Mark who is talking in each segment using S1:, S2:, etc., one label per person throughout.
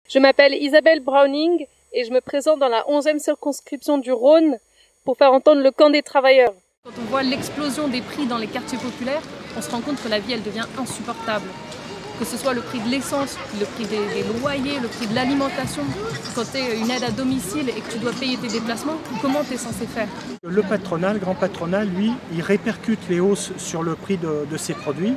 S1: Je m'appelle Isabelle Browning et je me présente dans la 11e circonscription du Rhône pour faire entendre le camp des travailleurs.
S2: Quand on voit l'explosion des prix dans les quartiers populaires, on se rend compte que la vie elle devient insupportable. Que ce soit le prix de l'essence, le prix des loyers, le prix de l'alimentation. Quand tu es une aide à domicile et que tu dois payer tes déplacements, comment tu es censé faire?
S3: Le patronat, le grand patronat, lui, il répercute les hausses sur le prix de ses produits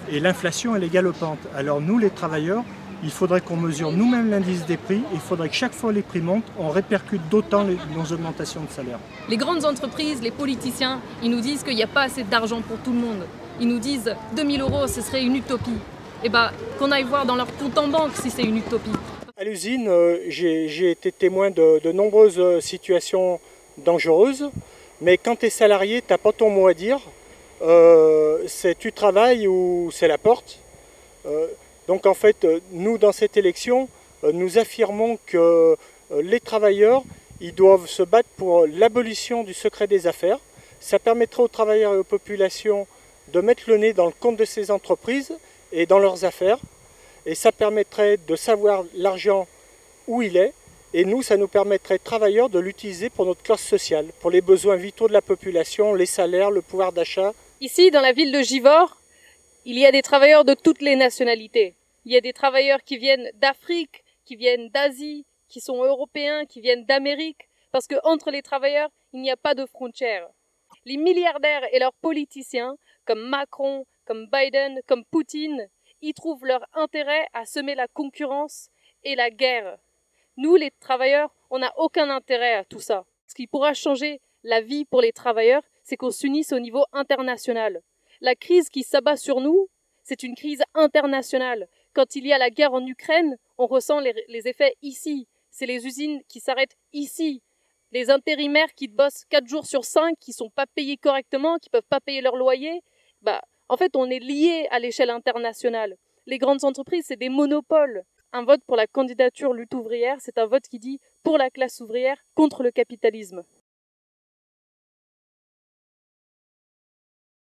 S3: et l'inflation elle est galopante. Alors nous les travailleurs, il faudrait qu'on mesure nous-mêmes l'indice des prix. Il faudrait que chaque fois les prix montent, on répercute d'autant nos augmentations de salaire.
S2: Les grandes entreprises, les politiciens, ils nous disent qu'il n'y a pas assez d'argent pour tout le monde. Ils nous disent 2000 €, ce serait une utopie. Eh bien, qu'on aille voir dans leur compte en banque si c'est une utopie.
S3: À l'usine, j'ai été témoin de nombreuses situations dangereuses, mais quand tu es salarié, tu n'as pas ton mot à dire. C'est tu travailles ou c'est la porte. Donc en fait, nous dans cette élection, nous affirmons que les travailleurs, ils doivent se battre pour l'abolition du secret des affaires. Ça permettrait aux travailleurs et aux populations de mettre le nez dans le compte de ces entreprises et dans leurs affaires. Et ça permettrait de savoir l'argent où il est. Et nous, ça nous permettrait, travailleurs, de l'utiliser pour notre classe sociale, pour les besoins vitaux de la population, les salaires, le pouvoir d'achat.
S1: Ici, dans la ville de Givors, il y a des travailleurs de toutes les nationalités. Il y a des travailleurs qui viennent d'Afrique, qui viennent d'Asie, qui sont européens, qui viennent d'Amérique, parce que entre les travailleurs, il n'y a pas de frontières. Les milliardaires et leurs politiciens, comme Macron, comme Biden, comme Poutine, y trouvent leur intérêt à semer la concurrence et la guerre. Nous, les travailleurs, on n'a aucun intérêt à tout ça. Ce qui pourra changer la vie pour les travailleurs, c'est qu'on s'unisse au niveau international. La crise qui s'abat sur nous, c'est une crise internationale. Quand il y a la guerre en Ukraine, on ressent les effets ici. C'est les usines qui s'arrêtent ici. Les intérimaires qui bossent 4 jours sur 5, qui ne sont pas payés correctement, qui ne peuvent pas payer leur loyer. En fait, on est liés à l'échelle internationale. Les grandes entreprises, c'est des monopoles. Un vote pour la candidature lutte ouvrière, c'est un vote qui dit pour la classe ouvrière contre le capitalisme.